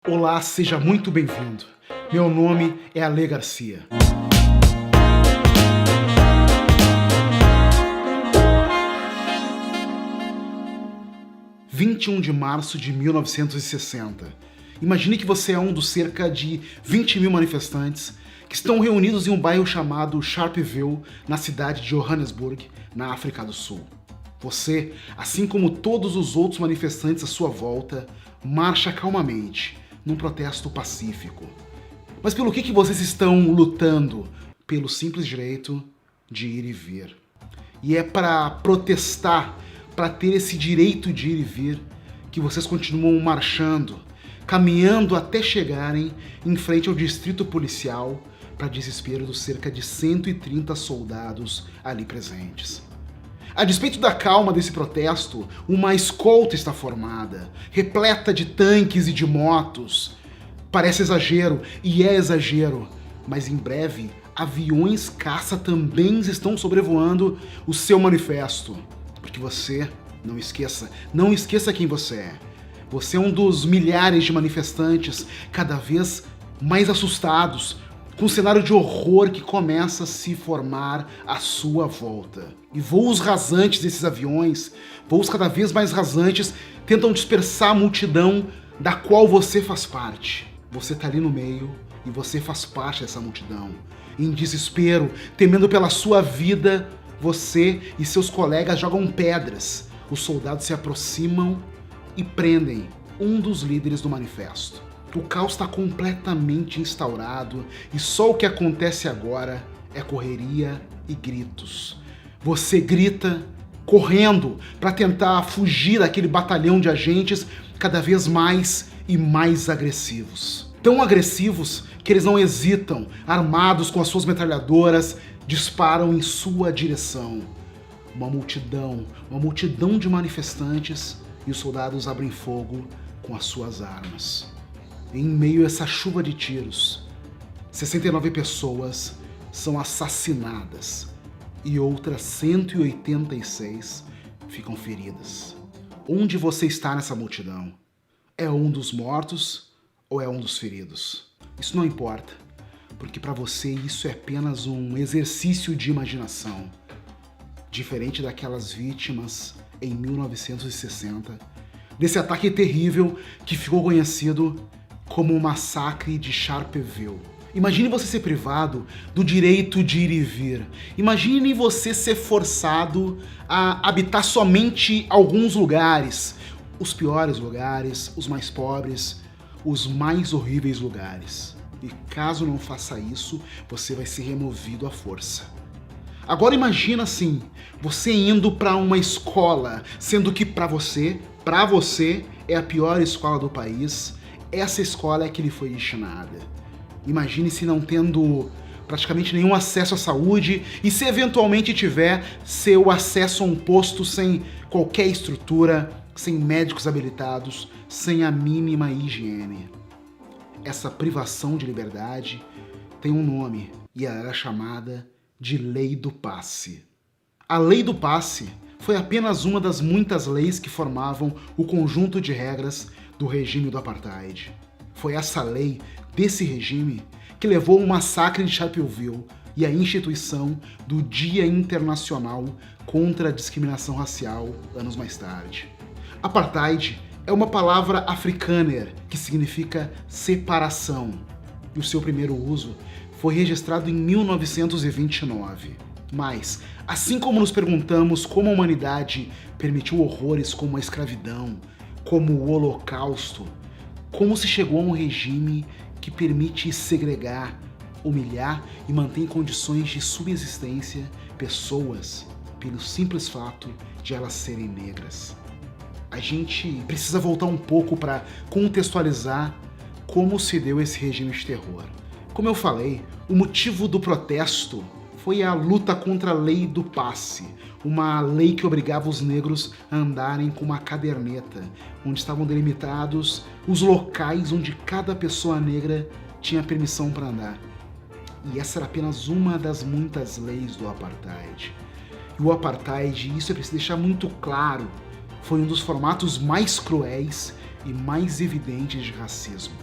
Olá, seja muito bem-vindo. Meu nome é Ale Garcia. – 21 de março de 1960. Imagine que você é um dos cerca de 20 mil manifestantes que estão reunidos em um bairro chamado Sharpeville, na cidade de Johannesburg, na África do Sul. Você, assim como todos os outros manifestantes à sua volta, marcha calmamente, num protesto pacífico. Mas pelo que vocês estão lutando? Pelo simples direito de ir e vir. E é para protestar, para ter esse direito de ir e vir, que vocês continuam marchando, caminhando até chegarem em frente ao distrito policial, para desespero dos cerca de 130 soldados ali presentes. A despeito da calma desse protesto, uma escolta está formada, repleta de tanques e de motos. Parece exagero, e é exagero, mas em breve aviões caça também estão sobrevoando o seu manifesto. Porque você, não esqueça quem você é. Você é um dos milhares de manifestantes cada vez mais assustados, com um cenário de horror que começa a se formar à sua volta. E voos rasantes desses aviões, voos cada vez mais rasantes, tentam dispersar a multidão da qual você faz parte. Você está ali no meio e você faz parte dessa multidão. Em desespero, temendo pela sua vida, você e seus colegas jogam pedras. Os soldados se aproximam e prendem um dos líderes do manifesto. O caos está completamente instaurado e só o que acontece agora é correria e gritos. Você grita, correndo para tentar fugir daquele batalhão de agentes cada vez mais e mais agressivos. Tão agressivos que eles não hesitam, armados com as suas metralhadoras, disparam em sua direção. Uma multidão de manifestantes, e os soldados abrem fogo com as suas armas. Em meio a essa chuva de tiros, 69 pessoas são assassinadas e outras 186 ficam feridas. Onde você está nessa multidão? É um dos mortos ou é um dos feridos? Isso não importa, porque para você isso é apenas um exercício de imaginação. Diferente daquelas vítimas em 1960, desse ataque terrível que ficou conhecido como o massacre de Sharpeville. Imagine você ser privado do direito de ir e vir. Imagine você ser forçado a habitar somente alguns lugares. Os piores lugares, os mais pobres, os mais horríveis lugares. E caso não faça isso, você vai ser removido à força. Agora imagina assim, você indo para uma escola, sendo que para você é a pior escola do país. Essa escola é que lhe foi destinada. Imagine se não tendo praticamente nenhum acesso à saúde e se eventualmente tiver seu acesso a um posto sem qualquer estrutura, sem médicos habilitados, sem a mínima higiene. Essa privação de liberdade tem um nome e ela era chamada de Lei do Passe. A Lei do Passe foi apenas uma das muitas leis que formavam o conjunto de regras do regime do Apartheid. Foi essa lei desse regime que levou ao massacre de Sharpeville e à instituição do Dia Internacional contra a Discriminação Racial anos mais tarde. Apartheid é uma palavra africâner que significa separação, e o seu primeiro uso foi registrado em 1929. Mas, assim como nos perguntamos como a humanidade permitiu horrores como a escravidão, como o Holocausto, como se chegou a um regime que permite segregar, humilhar e manter em condições de subsistência pessoas pelo simples fato de elas serem negras. A gente precisa voltar um pouco para contextualizar como se deu esse regime de terror. Como eu falei, o motivo do protesto foi a luta contra a Lei do Passe, uma lei que obrigava os negros a andarem com uma caderneta, onde estavam delimitados os locais onde cada pessoa negra tinha permissão para andar. E essa era apenas uma das muitas leis do Apartheid. E o Apartheid, isso é preciso deixar muito claro, foi um dos formatos mais cruéis e mais evidentes de racismo.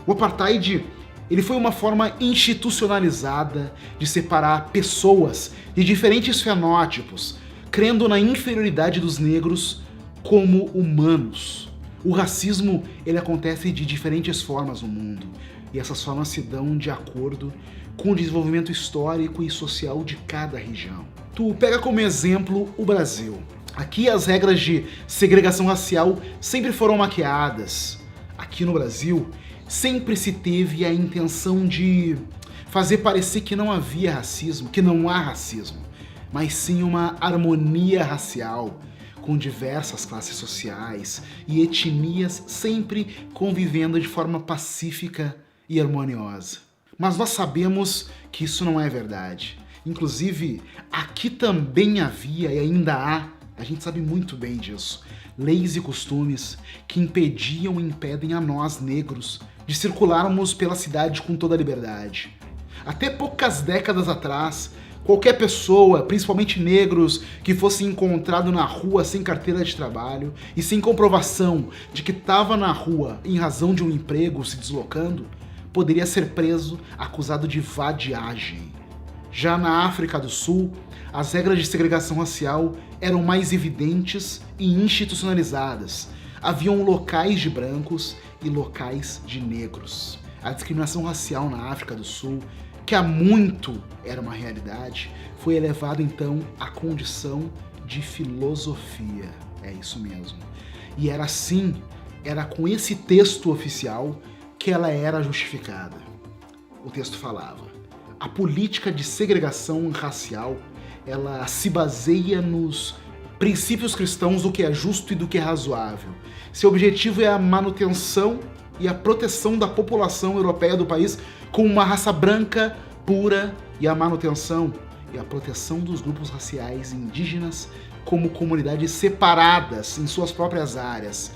O apartheid, ele foi uma forma institucionalizada de separar pessoas de diferentes fenótipos, crendo na inferioridade dos negros como humanos. O racismo, ele acontece de diferentes formas no mundo, e essas formas se dão de acordo com o desenvolvimento histórico e social de cada região. Tu pega como exemplo o Brasil. Aqui as regras de segregação racial sempre foram maquiadas. Aqui no Brasil, sempre se teve a intenção de fazer parecer que não havia racismo, que não há racismo, mas sim uma harmonia racial, com diversas classes sociais e etnias sempre convivendo de forma pacífica e harmoniosa. Mas nós sabemos que isso não é verdade. Inclusive, aqui também havia e ainda há, a gente sabe muito bem disso, leis e costumes que impediam e impedem a nós, negros, de circularmos pela cidade com toda a liberdade. Até poucas décadas atrás, qualquer pessoa, principalmente negros, que fosse encontrado na rua sem carteira de trabalho e sem comprovação de que estava na rua em razão de um emprego se deslocando, poderia ser preso, acusado de vadiagem. Já na África do Sul, as regras de segregação racial eram mais evidentes e institucionalizadas. Haviam locais de brancos e locais de negros. A discriminação racial na África do Sul, que há muito era uma realidade, foi elevada então à condição de filosofia. É isso mesmo. E era assim, era com esse texto oficial que ela era justificada. O texto falava: a política de segregação racial, ela se baseia nos princípios cristãos do que é justo e do que é razoável. Seu objetivo é a manutenção e a proteção da população europeia do país como uma raça branca pura e a manutenção e a proteção dos grupos raciais indígenas como comunidades separadas em suas próprias áreas.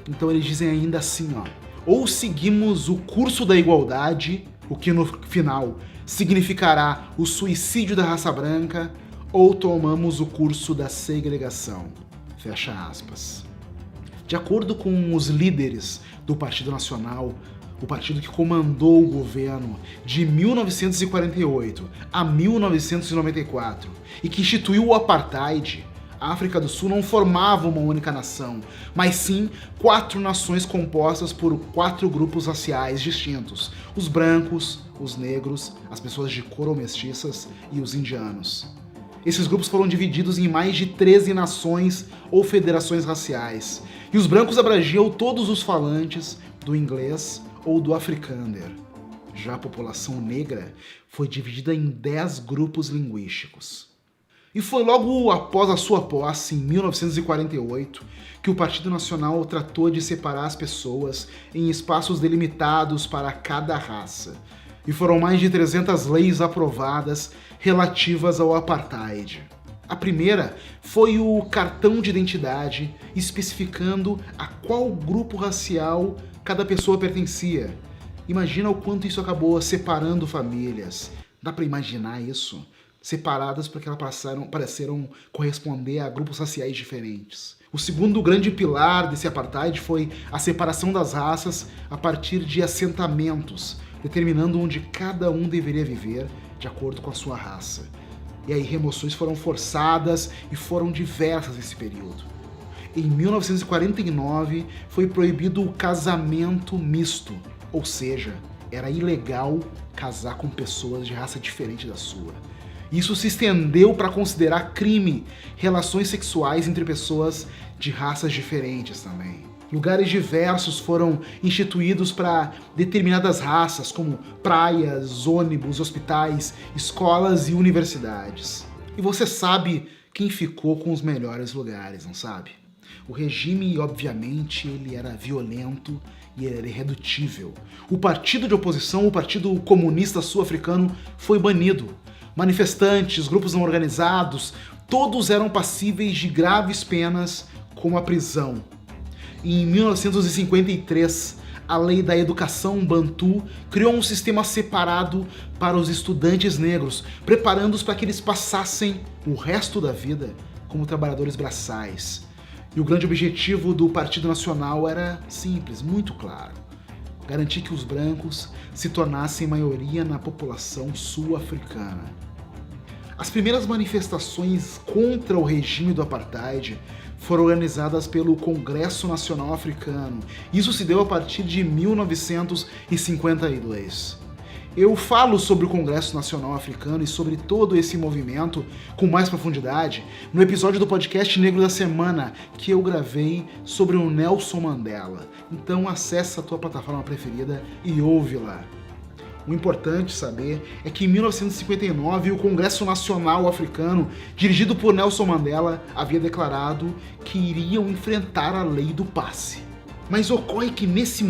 Então eles dizem ainda assim, ou seguimos o curso da igualdade, o que no final significará o suicídio da raça branca, ou tomamos o curso da segregação. Fecha aspas. De acordo com os líderes do Partido Nacional, o partido que comandou o governo de 1948 a 1994 e que instituiu o apartheid, a África do Sul não formava uma única nação, mas sim 4 nações compostas por 4 grupos raciais distintos: os brancos, os negros, as pessoas de cor ou mestiças e os indianos. Esses grupos foram divididos em mais de 13 nações ou federações raciais, e os brancos abrangiam todos os falantes do inglês ou do africâner. Já a população negra foi dividida em 10 grupos linguísticos. E foi logo após a sua posse, em 1948, que o Partido Nacional tratou de separar as pessoas em espaços delimitados para cada raça. E foram mais de 300 leis aprovadas relativas ao apartheid. A primeira foi o cartão de identidade, especificando a qual grupo racial cada pessoa pertencia. Imagina o quanto isso acabou separando famílias. Dá para imaginar isso? Separadas porque elas pareceram corresponder a grupos raciais diferentes. O segundo grande pilar desse apartheid foi a separação das raças a partir de assentamentos, determinando onde cada um deveria viver de acordo com a sua raça. E aí remoções foram forçadas e foram diversas nesse período. Em 1949 foi proibido o casamento misto, ou seja, era ilegal casar com pessoas de raça diferente da sua. Isso se estendeu para considerar crime relações sexuais entre pessoas de raças diferentes também. Lugares diversos foram instituídos para determinadas raças, como praias, ônibus, hospitais, escolas e universidades. E você sabe quem ficou com os melhores lugares, não sabe? O regime, obviamente, ele era violento e ele era irredutível. O partido de oposição, o Partido Comunista Sul-Africano, foi banido. Manifestantes, grupos não organizados, todos eram passíveis de graves penas, como a prisão. Em 1953, a Lei da Educação Bantu criou um sistema separado para os estudantes negros, preparando-os para que eles passassem o resto da vida como trabalhadores braçais. E o grande objetivo do Partido Nacional era simples, muito claro: garantir que os brancos se tornassem maioria na população sul-africana. As primeiras manifestações contra o regime do apartheid foram organizadas pelo Congresso Nacional Africano. Isso se deu a partir de 1952. Eu falo sobre o Congresso Nacional Africano e sobre todo esse movimento com mais profundidade no episódio do podcast Negro da Semana que eu gravei sobre o Nelson Mandela. Então acessa a tua plataforma preferida e ouve lá. O importante saber é que em 1959 o Congresso Nacional Africano, dirigido por Nelson Mandela, havia declarado que iriam enfrentar a lei do passe. Mas ocorre que nesse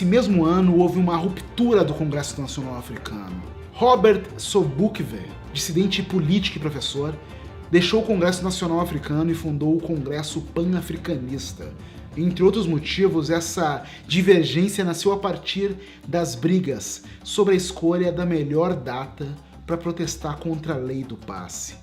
mesmo ano, houve uma ruptura do Congresso Nacional Africano. Robert Sobukwe, dissidente político e professor, deixou o Congresso Nacional Africano e fundou o Congresso Pan-Africanista. Entre outros motivos, essa divergência nasceu a partir das brigas sobre a escolha da melhor data para protestar contra a lei do passe.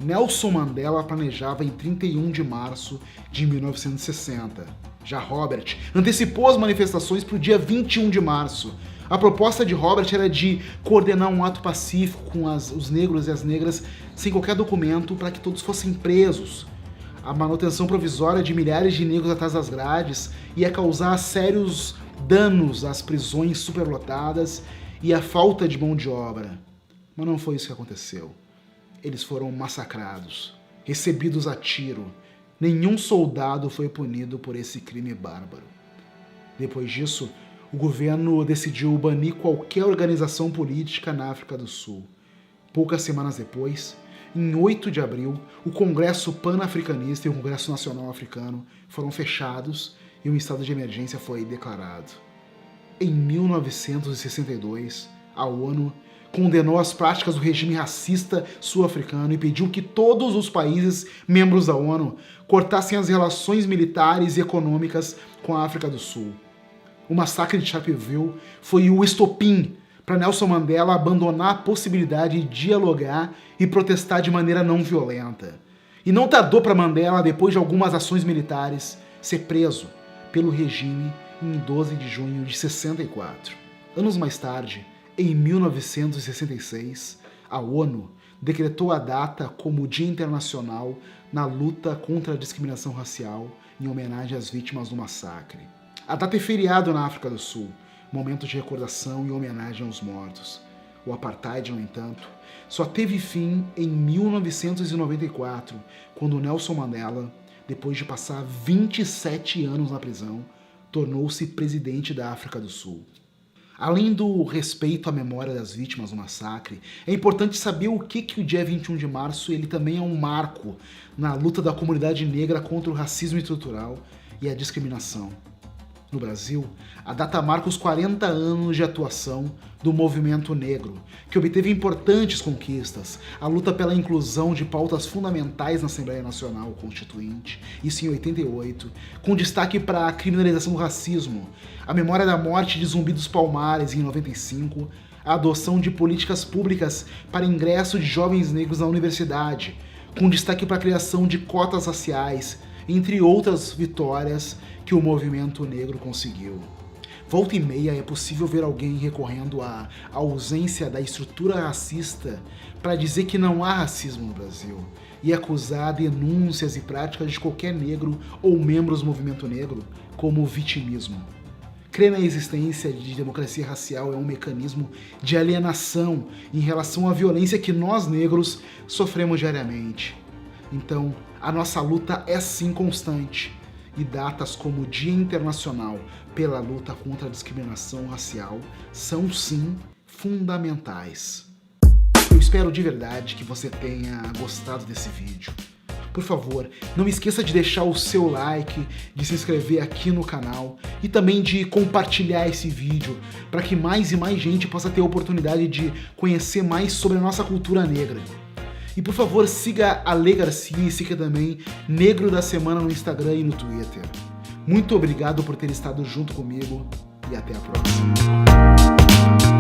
Nelson Mandela planejava em 31 de março de 1960. Já Robert antecipou as manifestações para o dia 21 de março. A proposta de Robert era de coordenar um ato pacífico com os negros e as negras sem qualquer documento para que todos fossem presos. A manutenção provisória de milhares de negros atrás das grades ia causar sérios danos às prisões superlotadas e à falta de mão de obra. Mas não foi isso que aconteceu. Eles foram massacrados, recebidos a tiro. Nenhum soldado foi punido por esse crime bárbaro. Depois disso, o governo decidiu banir qualquer organização política na África do Sul. Poucas semanas depois, em 8 de abril, o Congresso Pan-Africanista e o Congresso Nacional Africano foram fechados e um estado de emergência foi declarado. Em 1962, a ONU condenou as práticas do regime racista sul-africano e pediu que todos os países membros da ONU cortassem as relações militares e econômicas com a África do Sul. O massacre de Sharpeville foi o estopim para Nelson Mandela abandonar a possibilidade de dialogar e protestar de maneira não violenta. E não tardou para Mandela, depois de algumas ações militares, ser preso pelo regime em 12 de junho de 64. Anos mais tarde, em 1966, a ONU decretou a data como Dia Internacional na luta contra a discriminação racial em homenagem às vítimas do massacre. A data é feriado na África do Sul, momento de recordação e homenagem aos mortos. O apartheid, no entanto, só teve fim em 1994, quando Nelson Mandela, depois de passar 27 anos na prisão, tornou-se presidente da África do Sul. Além do respeito à memória das vítimas do massacre, é importante saber o que o dia 21 de março ele também é um marco na luta da comunidade negra contra o racismo estrutural e a discriminação. No Brasil, a data marca os 40 anos de atuação do movimento negro, que obteve importantes conquistas, a luta pela inclusão de pautas fundamentais na Assembleia Nacional Constituinte, isso em 88, com destaque para a criminalização do racismo, a memória da morte de Zumbi dos Palmares em 95, a adoção de políticas públicas para ingresso de jovens negros na universidade, com destaque para a criação de cotas raciais, entre outras vitórias que o movimento negro conseguiu. Volta e meia é possível ver alguém recorrendo à ausência da estrutura racista para dizer que não há racismo no Brasil e acusar denúncias e práticas de qualquer negro ou membros do movimento negro como vitimismo. Crer na existência de democracia racial é um mecanismo de alienação em relação à violência que nós negros sofremos diariamente. Então, a nossa luta é sim constante, e datas como o Dia Internacional pela Luta contra a Discriminação Racial são sim fundamentais. Eu espero de verdade que você tenha gostado desse vídeo. Por favor, não esqueça de deixar o seu like, de se inscrever aqui no canal e também de compartilhar esse vídeo para que mais e mais gente possa ter a oportunidade de conhecer mais sobre a nossa cultura negra. E por favor, siga a Lê Garcia e siga também Negro da Semana no Instagram e no Twitter. Muito obrigado por ter estado junto comigo e até a próxima.